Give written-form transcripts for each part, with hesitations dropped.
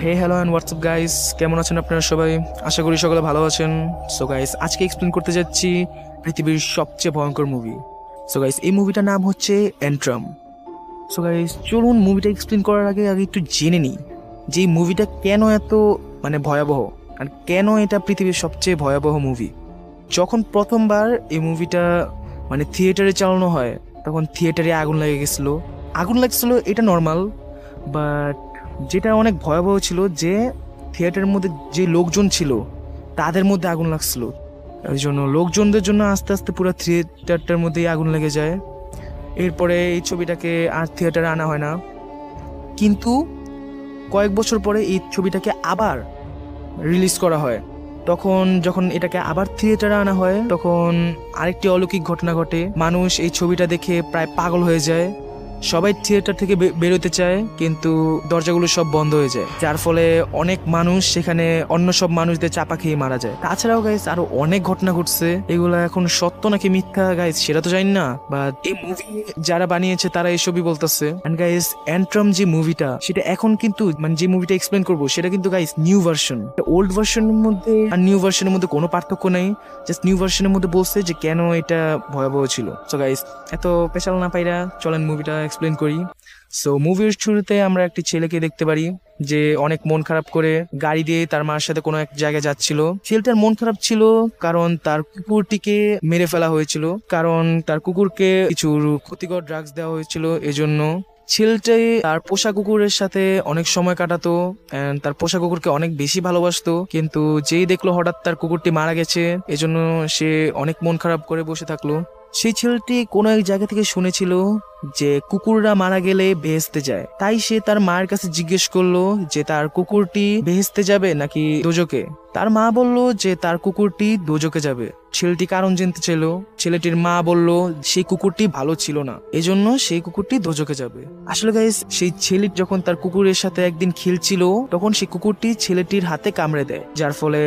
Hey hello and WhatsApp guys, কেমন আছেন আপনারা সবাই? আশা করি সকলে ভালো আছেন। সো গাইস, আজকে এক্সপ্লেন করতে যাচ্ছি পৃথিবীর সবচেয়ে ভয়ঙ্কর মুভি। সো গাইস, এই মুভিটার নাম হচ্ছে অ্যান্ট্রাম। সো গাইস, চলুন মুভিটা এক্সপ্লেন করার আগে আগে একটু জেনে নিই যে এই মুভিটা কেন এত ভয়াবহ, আর কেন এটা পৃথিবীর সবচেয়ে ভয়াবহ মুভি। যখন প্রথমবার এই মুভিটা থিয়েটারে চালানো হয়, তখন থিয়েটারে আগুন লেগে গেছিলো। আগুন লাগছিল এটা নর্মাল, বাট যেটা অনেক ভয়াবহ ছিল যে থিয়েটারের মধ্যে যে লোকজন ছিল তাদের মধ্যে আগুন লাগছিল। ওই জন্য লোকজনদের জন্য আস্তে আস্তে পুরো থিয়েটারটার মধ্যেই আগুন লেগে যায়। এরপরে এই ছবিটাকে আর থিয়েটারে আনা হয় না, কিন্তু কয়েক বছর পরে এই ছবিটাকে আবার রিলিজ করা হয়। তখন যখন এটাকে আবার থিয়েটারে আনা হয়, তখন আরেকটি অলৌকিক ঘটনা ঘটে। মানুষ এই ছবিটা দেখে প্রায় পাগল হয়ে যায়। সবাই থিয়েটার থেকে বেরোতে চায়, কিন্তু দরজাগুলো সব বন্ধ হয়ে যায়, যার ফলে অনেক মানুষ সেখানে অন্য সব মানুষদের চাপা খেয়ে মারা যায়। তাছাড়াও গাইস আরো অনেক ঘটনা ঘটছে, এগুলা এখন সত্য নাকি মিথ্যা গাইস সেটা তো জানি না, বাট এই মুভি যারা বানিয়েছে তারা এসবই বলতেছে। এন্ড গাইস, অ্যান্ট্রাম যে মুভিটা, সেটা এখন কিন্তু যে মুভিটা এক্সপ্লেন করবো সেটা কিন্তু গাইস নিউ ভার্সন। ওল্ড ভার্সনের মধ্যে আর নিউ ভার্সনের মধ্যে কোনো পার্থক্য নেই, জাস্ট নিউ ভার্সনের মধ্যে বলছে যে কেন এটা ভয়াবহ ছিল। সো গাইস, এত স্পেশাল না পাইরা চলেন মুভিটা এক্সপ্লেন করি। সো মুভির শুরুতে আমরা একটি ছেলেকে দেখতে পারি যে অনেক মন খারাপ করে গাড়ি দিয়ে তার মার সাথে কোনো এক জায়গায় যাচ্ছিল। ছেলেটার মন খারাপ ছিল কারণ তার কুকুরটিকে মেরে ফেলা হয়েছিল, কারণ তার কুকুরকে কিছু ক্ষতিকর ড্রাগস দেওয়া হয়েছিল। এজন্য ছেলেটাই তার পোষা কুকুরের সাথে অনেক সময় কাটাতো, তার পোষা কুকুরকে অনেক বেশি ভালোবাসতো। কিন্তু যেই দেখলো হঠাৎ তার কুকুরটি মারা গেছে, এজন্য সে অনেক মন খারাপ করে বসে থাকলো। সেই ছেলেটি কোনো এক জায়গা থেকে শুনেছিল যে কুকুররা মারা গেলে বেহেশতে যায়, তাই সে তার মায়ের কাছে জিজ্ঞেস করলো যে তার কুকুরটি বেহেশতে যাবে নাকি দোজকে। তার মা বলল যে তার কুকুরটি দোজকে যাবে। ছেলেটি কারণ জানতে চাইল। ছেলেটির মা বলল সেই কুকুরটি ভালো ছিল না, এজন্য সেই কুকুরটি দোজকে যাবে। আসলে গাইস, সেই ছেলে যখন তার কুকুরের সাথে একদিন খেলছিল, তখন সেই কুকুরটি ছেলেটির হাতে কামড়ে দেয়, যার ফলে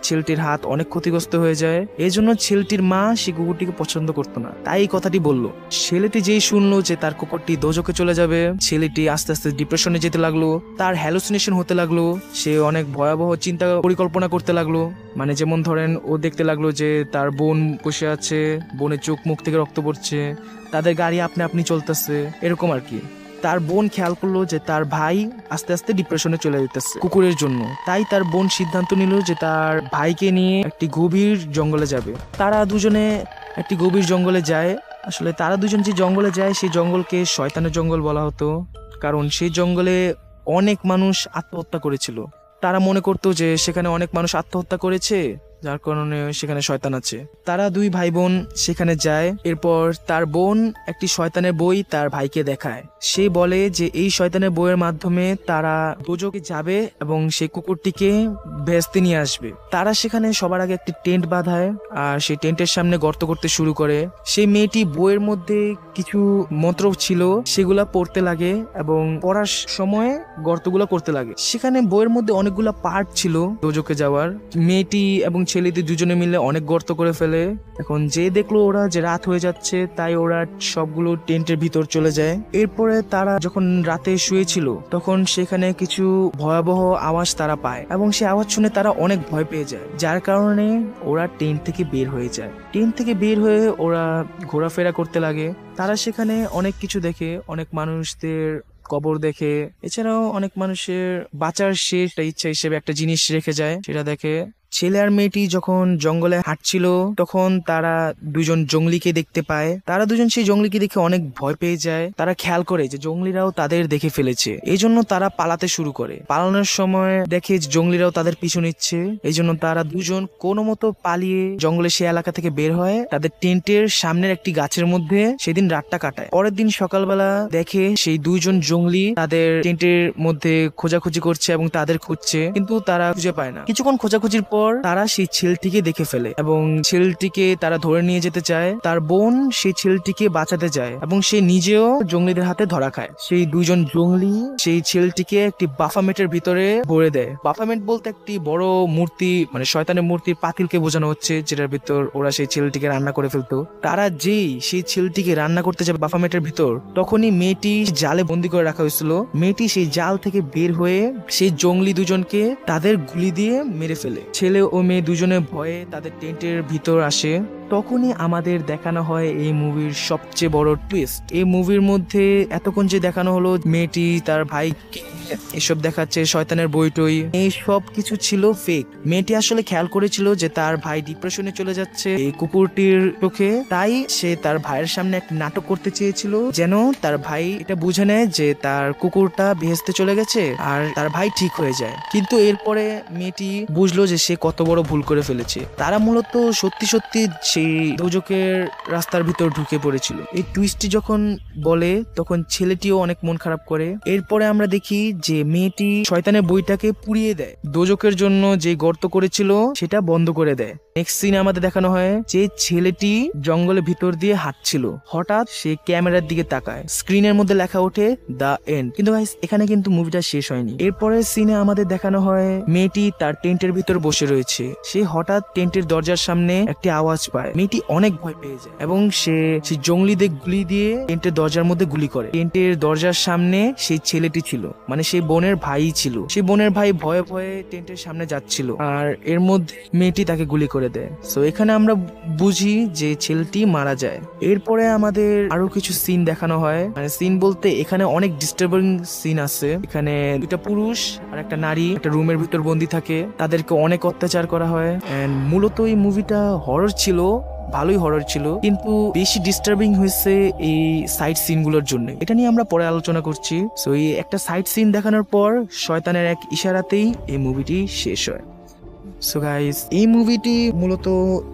ছেলেটির হাত অনেক ক্ষতিগ্রস্ত হয়ে যায়। এজন্য ছেলেটির মা সেই কুকুরটিকে পছন্দ করতো না, তাই এই কথাটি বলল। ছেলেটি যেই শুনলো যে তার কুকুরটি দোজকে চলে যাবে, ছেলেটি আস্তে আস্তে ডিপ্রেশনে যেতে লাগলো, তার হ্যালুসিনেশন হতে লাগলো, সে অনেক ভয়াবহ চিন্তা পরিকল্পনা করতে লাগলো। যেমন ধরেন, ও দেখতে লাগলো যে তার বোন বসে আছে, বোনের চোখ মুখ থেকে রক্ত পড়ছে, তাদের গাড়ি আপনি আপনি চলতেছে, এরকম আর কি। তার বোন খেয়াল করলো যে তার ভাই আস্তে আস্তে ডিপ্রেশনে চলে যেতেছে কুকুরের জন্য, তাই তার বোন সিদ্ধান্ত নিল যে তার ভাইকে নিয়ে একটি গভীর জঙ্গলে যাবে। তারা দুজনে একটি গভীর জঙ্গলে যায়। আসলে তারা দুজন যে জঙ্গলে যায়, সেই জঙ্গলকে শয়তানের জঙ্গল বলা হতো, কারণ সেই জঙ্গলে অনেক মানুষ আত্মহত্যা করেছিল। তারা মনে করতো যে সেখানে অনেক মানুষ আত্মহত্যা করেছে, যার কারণে সেখানে শয়তান আছে। তারা দুই ভাই বোন সেখানে যায়। এরপর তার বোন একটি শয়তানের বই তার ভাইকে দেখায়। সে বলে যে এই শয়তানের বইয়ের মাধ্যমে তারা দোজকে যাবে এবং সেই কুকুরটিকে ভেস্তে নিয়ে আসবে। তারা সেখানে সবার আগে একটি টেন্ট বাঁধায়, আর সেই টেন্টের সামনে গর্ত করতে শুরু করে। সেই মেয়েটি বইয়ের মধ্যে কিছু মন্ত্র ছিল, সেগুলা পড়তে লাগে এবং পড়ার সময় গর্তগুলো করতে লাগে। সেখানে বইয়ের মধ্যে অনেকগুলা পার্ট ছিল দোজকে যাওয়ার। মেয়েটি এবং ছেলেটি দুজনে মিলে অনেক গর্ত করে ফেলে। এখন যে দেখলো ওরা যে রাত হয়ে যাচ্ছে, তাই ওরা সবগুলো টেন্টের ভিতর চলে যায়। এরপরে তারা যখন রাতে শুয়েছিল, তখন সেখানে কিছু ভয়াবহ আওয়াজ তারা পায় এবং সেই আওয়াজ শুনে তারা অনেক ভয় পেয়ে যায়, যার কারণে ওরা টেন্ট থেকে বের হয়ে যায়। টেন্ট থেকে বের হয়ে ওরা ঘোরাফেরা করতে লাগে। তারা সেখানে অনেক কিছু দেখে, অনেক মানুষদের কবর দেখে, এছাড়াও অনেক মানুষের বাঁচার শেষ ইচ্ছা হিসেবে একটা জিনিস রেখে যায়, সেটা দেখে। ছেলে আর মেয়েটি যখন জঙ্গলে হাঁটছিল, তখন তারা দুজন জঙ্গলিকে দেখতে পায়। তারা দুজন সেই জঙ্গলিকে দেখে অনেক ভয় পেয়ে যায়। তারা খেয়াল করে যে জঙ্গলিরাও তাদের দেখে ফেলেছে, এই জন্য তারা পালাতে শুরু করে। পালানোর সময় দেখে যে জঙ্গলিরাও তাদের পিছু নিচ্ছে, এই জন্য তারা দুজন কোনো মতো পালিয়ে জঙ্গলে সে এলাকা থেকে বের হয়, তাদের টেন্টের সামনের একটি গাছের মধ্যে সেদিন রাতটা কাটায়। পরের দিন সকালবেলা দেখে সেই দুইজন জঙ্গলি তাদের টেন্টের মধ্যে খোঁজাখুঁজি করছে এবং তাদের খুঁজছে, কিন্তু তারা খুঁজে পায় না। কিছুক্ষণ খোঁজাখুঁজির পর পর তারা সেই ছেলেটিকে দেখে ফেলে এবং ছেলেটিকে তারা ধরে নিয়ে যেতে চায়। তার বোন সেই ছেলেটিকে বাঁচাতে যায় এবং সে নিজেও জঙ্গলিদের হাতে ধরা খায়। সেই দুইজন জঙ্গলি সেই ছেলেটিকে একটি বাফামেটের ভিতরে ভরে দেয়। বাফামেট বলতে একটি বড় মূর্তি, মানে শয়তানের মূর্তির পাতিলকে বোঝানো হচ্ছে, যেটার ভিতর ওরা সেই ছেলেটিকে রান্না করে ফেলতো। তারা যেই সেই ছেলেটিকে রান্না করতে যাবে বাফামেটের ভিতর, তখনই মেয়েটি জালে বন্দি করে রাখা হয়েছিল। মেয়েটি সেই জাল থেকে বের হয়ে সেই জঙ্গলি দুজনকে তাদের গুলি দিয়ে মেরে ফেলে। ছেলে ও মেয়ে দুজনে ভয়ে তাদের টেন্টের ভিতর আসে। তখনই আমাদের দেখানো হয় এই মুভির সবচেয়ে বড় টুইস্ট। এই মুভির মধ্যে এতক্ষণ যে দেখানো হলো মেয়েটি তার ভাইকে এসব দেখাচ্ছে, শয়তানের বইটই, এই সব কিছু ছিল ফেক। মেয়েটি আসলে খেয়াল করেছিল যে তার ভাই ডিপ্রেশনে চলে যাচ্ছে এই কুকুরটির চোখে, তাই সে তার ভাইয়ের সামনে একটা নাটক করতে চেয়েছিল যেন তার ভাই এটা বুঝে নেয় যে তার কুকুরটা বেহেশতে চলে গেছে আর তার ভাই ঠিক হয়ে যায়। কিন্তু এরপরে মেয়েটি বুঝলো যে সে কত বড় ভুল করে ফেলেছে। তারা মূলত সত্যি সত্যি সেই দোজকের রাস্তার ভিতর ঢুকে পড়েছিল। এই টুইস্টটি যখন বলে তখন ছেলেটিও অনেক মন খারাপ করে। এরপরে আমরা দেখি যে মেয়েটি শয়তানের বইটাকে পুড়িয়ে দেয়, দোজকের জন্য যে গর্ত করেছিল সেটা বন্ধ করে দেয়। নেক্সট সিনে আমাদের দেখানো হয় যে ছেলেটি জঙ্গলের ভিতর দিয়ে হাঁটছিল, হঠাৎ সে ক্যামেরার দিকে তাকায়, স্ক্রিনের মধ্যে লেখা ওঠে দ্য এন্ড। কিন্তু গাইস এখানে কিন্তু মুভিটা শেষ হয়নি। এরপরের সিনে আমাদের দেখানো হয় মেয়েটি তার টেন্টের ভিতর বসে রয়েছে। সে হঠাৎ টেন্টের দরজার সামনে একটি আওয়াজ পায়। মেয়েটি অনেক ভয় পেয়ে যায় এবং সে জঙ্গলিদের গুলি দিয়ে টেন্টের দরজার মধ্যে গুলি করে। টেন্টের দরজার সামনে সেই ছেলেটি ছিল, মানে সেই বোনের ভাই ছিল। সেই বোনের ভাই ভয়ে ভয়ে টেন্টের সামনে যাচ্ছিল আর এর মধ্যে মেয়েটি তাকে গুলি করে দেয়। সো এখানে আমরা বুঝি যে ছেলেটি মারা যায়। এরপরে আমাদের আরো কিছু সিন দেখানো হয়, মানে সিন বলতে এখানে অনেক ডিস্টার্বিং সিন আছে। এখানে দুটা পুরুষ আর একটা নারী একটা রুমের ভিতর বন্দি থাকে, তাদেরকে অনেক অত্যাচার করা হয়। এন্ড মূলত এই মুভিটা হরর ছিল, ভালোই হরর ছিল, কিন্তু বেশি ডিস্টার্বিং হয়েছে এই সাইড সিন গুলোর জন্য। এটা নিয়ে আমরা পরে আলোচনা করছি। সো এই একটা সাইড সিন দেখানোর পর শয়তানের এক ইশারাতেই এই মুভিটি শেষ হয়। সো গাইস এই মুভিটি মূলত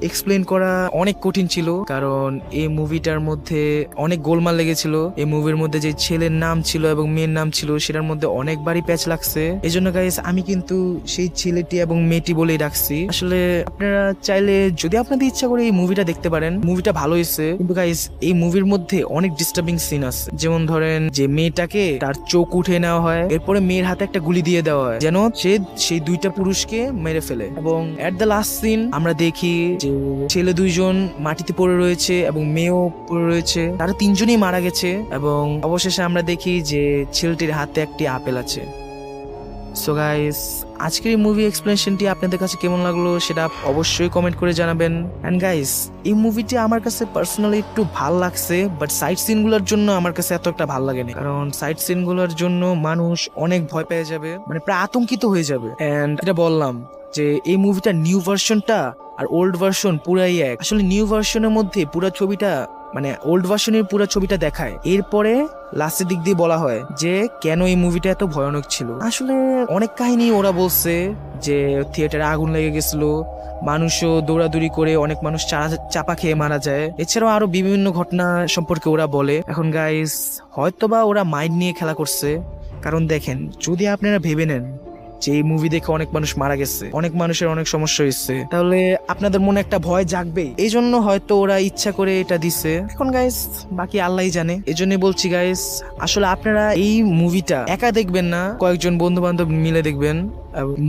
এক্সপ্লেন করা অনেক কঠিন ছিল, কারণ এই মুভিটার মধ্যে অনেক গোলমাল লেগেছিল। এই মুভির মধ্যে যে ছেলের নাম ছিল এবং মেয়ের নাম ছিল সেটার মধ্যে অনেকবারই প্যাচ লাগছে। এই জন্য গাইস আমি কিন্তু সেই ছেলেটি এবং মেয়েটি বলেই রাখছি। আসলে আপনারা চাইলে যদি আপনাদের ইচ্ছা করে এই মুভিটা দেখতে পারেন, মুভিটা ভালো হয়েছে। কিন্তু গাইস এই মুভির মধ্যে অনেক ডিস্টার্বিং সিন আছে, যেমন ধরেন যে মেয়েটাকে তার চোখ উঠে নেওয়া হয়, এরপরে মেয়ের হাতে একটা গুলি দিয়ে দেওয়া হয় যেন সে সেই দুইটা পুরুষকে মেরে ফেলে। এবং এট দ্য লাস্ট সিন আমরা দেখি যে ছেলে দুইজন মাটিতে পড়ে রয়েছে এবং মেয়েও পড়ে রয়েছে, তারা তিনজনই মারা গেছে। এবং অবশেষে আমরা দেখি যে ছেলেটির হাতে একটি আপেল আছে। সো গাইস আজকের এই মুভি এক্সপ্লেনেশনটি আপনাদের কাছে কেমন লাগলো সেটা অবশ্যই কমেন্ট করে জানাবেন। এন্ড গাইস এই মুভিটি আমার কাছে পার্সোনালি একটু ভাল লাগছে, বাট সাইড সিনগুলোর জন্য আমার কাছে এত একটা ভাল লাগেনি, কারণ সাইড সিনগুলোর জন্য মানুষ অনেক ভয় পেয়ে যাবে, মানে প্রায় আতঙ্কিত হয়ে যাবে। এন্ড এটা বললাম যে এই মুভিটা নিউ ভার্সনটা আর ওল্ড ভার্সন পুরাই এক। আসলে নিউ ভার্সনের মধ্যে পুরো ছবিটা, মানে ওল্ড ভার্সনের পুরো ছবিটা দেখায়, এরপরে লাস্টের দিক দিয়ে বলা হয় যে কেন এই মুভিটা এত ভয়ানক ছিল। আসলে অনেক কাহিনী ওরা বলছে যে থিয়েটারে আগুন লেগে গেছিল, মানুষও দৌড়াদৌড়ি করে অনেক মানুষ চাপা খেয়ে মারা যায়, এছাড়াও আরো বিভিন্ন ঘটনা সম্পর্কে ওরা বলে। এখন গাইস হয়তোবা ওরা মাইন্ড নিয়ে খেলা করছে, কারণ দেখেন যদি আপনারা ভেবে নেন যে এই মুভি দেখে অনেক মানুষ মারা গেছে, অনেক মানুষের অনেক সমস্যা হয়েছে, তাহলে আপনাদের মনে একটা ভয় জাগবে। এই জন্য হয়তো ওরা ইচ্ছা করে এটা দিছে। এখন গাইস বাকি আল্লাহই জানে। এই জন্য বলছি গাইস আসলে আপনারা এই মুভিটা একা দেখবেন না, কয়েকজন বন্ধু বান্ধব মিলে দেখবেন।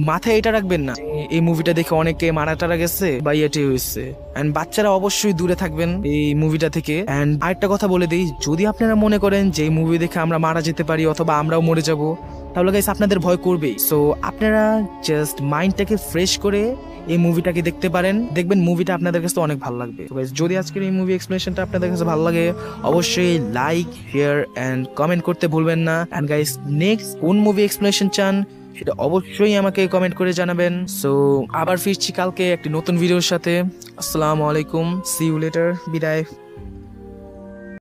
মাথায় এটা রাখবেন না এই মুভিটা দেখে অনেকে মারা টারা গেছে বা ইয়েটি হয়েছে। এন্ড বাচ্চারা অবশ্যই দূরে থাকবেন এই মুভিটা থেকে। এন্ড আরেকটা কথা বলে দিই, যদি আপনারা মনে করেন যে এই মুভি দেখে আমরা মারা যেতে পারি অথবা আমরাও মরে যাব, তাহলে গাইস আপনাদের ভয় করবেই। সো আপনারা জাস্ট মাইন্ডটাকে ফ্রেশ করে এই মুভিটাকে দেখতে পারেন, দেখবেন মুভিটা আপনাদের কাছে অনেক ভালো লাগবে। তো গাইস যদি আজকের এই মুভি এক্সপ্লেনেশনটা আপনাদের কাছে ভালো লাগে অবশ্যই লাইক, শেয়ার এন্ড কমেন্ট করতে ভুলবেন না। এন্ড গাইস নেক্সট কোন মুভি এক্সপ্লেনেশন চান সেটা অবশ্যই আমাকে কমেন্ট করে জানাবেন। সো আবার ফিরছি কালকে একটি নতুন ভিডিওর সাথে। আসসালামু আলাইকুম, সি ইউ লেটার, বিদায়।